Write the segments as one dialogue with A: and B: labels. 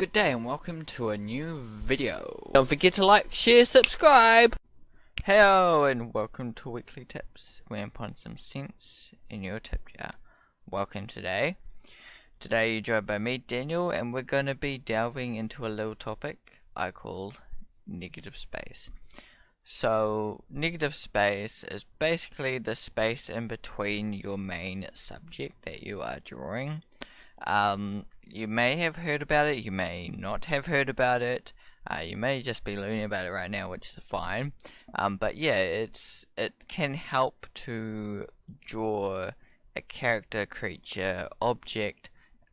A: good day and welcome to a new video. Don't forget to like, share, subscribe! Hello and welcome to Weekly Tips, where I'm putting some sense in your tip jar. Welcome today. Today you're joined by me, Daniel, and we're going to be delving into a little topic I call negative space. So, negative space is basically the space in between your main subject that you are drawing. You may have heard about it, you may not have heard about it, you may just be learning about it right now, which is fine. But yeah, it can help to draw a character, creature, object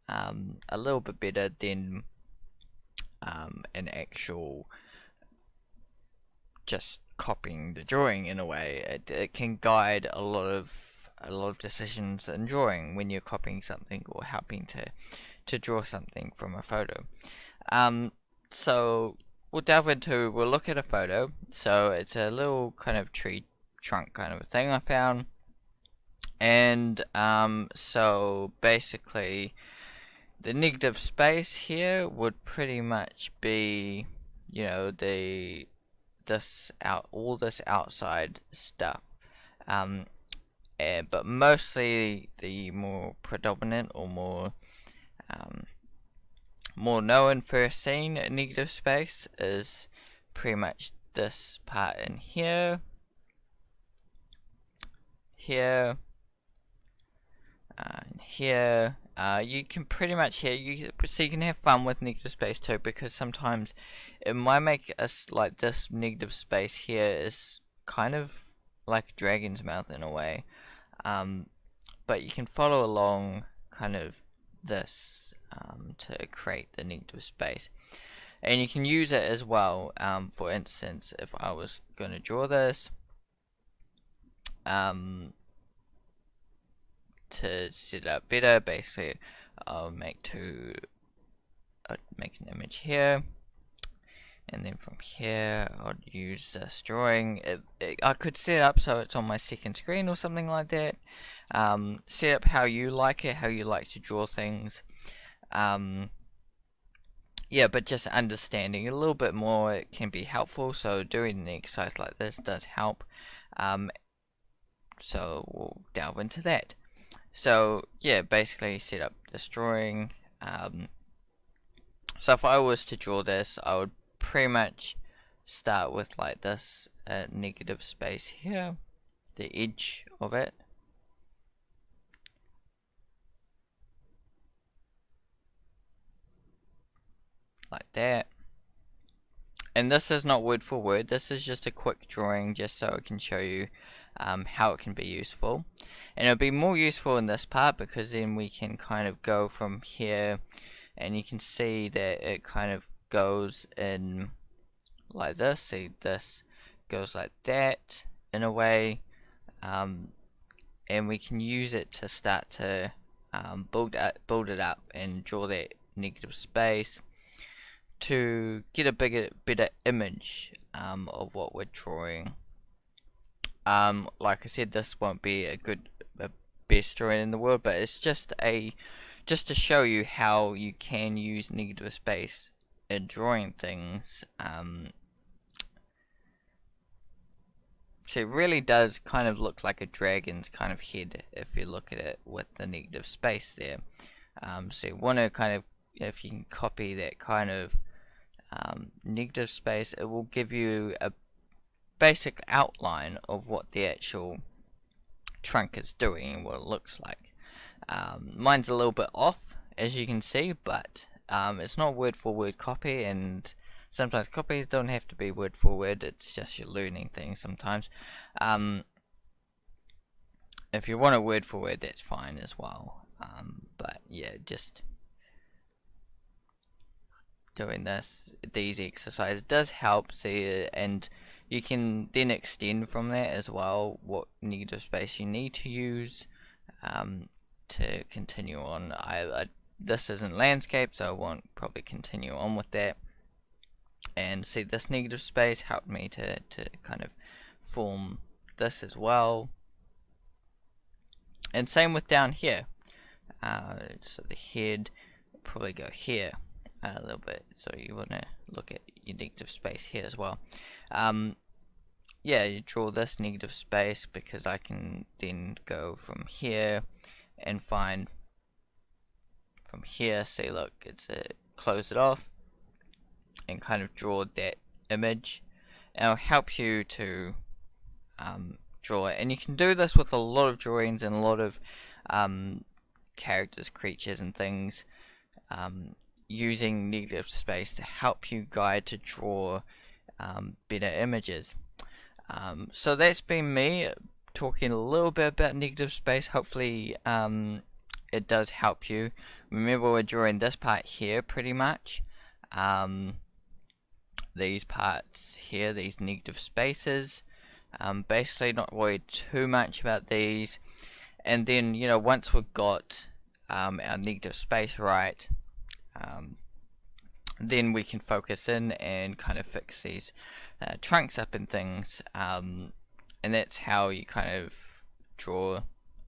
A: a little bit better than an actual just copying the drawing in a way. It can guide a lot of decisions in drawing when you're copying something or helping to draw something from a photo. So we'll look at a photo. So it's a little kind of tree trunk kind of a thing I found, and so basically the negative space here would pretty much be, you know, all this outside stuff, but mostly the more predominant or more known first seen negative space is pretty much this part in here, and here. You can pretty much so you can have fun with negative space too, because sometimes it might make us like this negative space here is kind of like a dragon's mouth in a way, but you can follow along kind of this to create the negative space, and you can use it as well. For instance, if I was going to draw this, to set it up better, basically I'll make an image here, and then from here I'll use this drawing. I could set it up so it's on my second screen or something like that. Set up how you like it, how you like to draw things. Yeah, but just understanding a little bit more, it can be helpful, so doing an exercise like this does help. So we'll delve into that. So yeah, basically set up this drawing. So if I was to draw this, I would pretty much start with like this negative space here, the edge of it, like that. And this is not word for word, this is just a quick drawing just so I can show you how it can be useful. And it'll be more useful in this part because then we can kind of go from here, and you can see that it kind of goes in like this. See, this goes like that in a way, and we can use it to start to build it up and draw that negative space to get a better image of what we're drawing. Like I said, this won't be a best drawing in the world, but it's just to show you how you can use negative space in drawing things. So it really does kind of look like a dragon's kind of head if you look at it with the negative space there. So you want to kind of, if you can copy that kind of negative space, it will give you a basic outline of what the actual trunk is doing and what it looks like. Mine's a little bit off, as you can see, but it's not word for word copy, and sometimes copies don't have to be word for word, it's just you're learning things sometimes. If you want a word for word, that's fine as well, but yeah, just doing these exercises does help. See, and you can then extend from that as well what negative space you need to use to continue on. This isn't landscape, so I won't probably continue on with that. And see, this negative space helped me to kind of form this as well. And same with down here. So the head will probably go here. a little bit, so you want to look at your negative space here as well. Yeah, you draw this negative space because I can then go from here and find from here, see, look, it's close it off and kind of draw that image. And it'll help you to draw it, and you can do this with a lot of drawings and a lot of characters, creatures and things, using negative space to help you guide to draw better images. So that's been me talking a little bit about negative space. Hopefully it does help you. Remember, we're drawing this part here pretty much. These parts here, these negative spaces. Basically not worried too much about these. And then, you know, once we've got our negative space right, then we can focus in and kind of fix these trunks up and things, and that's how you kind of draw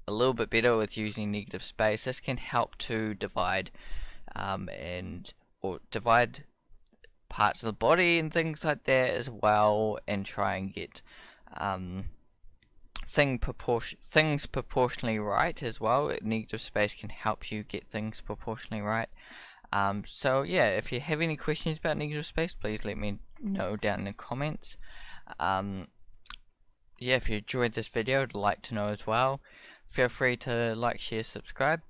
A: a little bit better with using negative space. This can help to divide or divide parts of the body and things like that as well, and try and get things proportionally right as well. Negative space can help you get things proportionally right. So yeah, if you have any questions about negative space, please let me know down in the comments. Yeah, if you enjoyed this video, I'd like to know as well. Feel free to like, share, subscribe.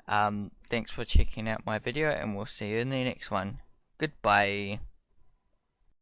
A: Thanks for checking out my video, and we'll see you in the next one. Goodbye.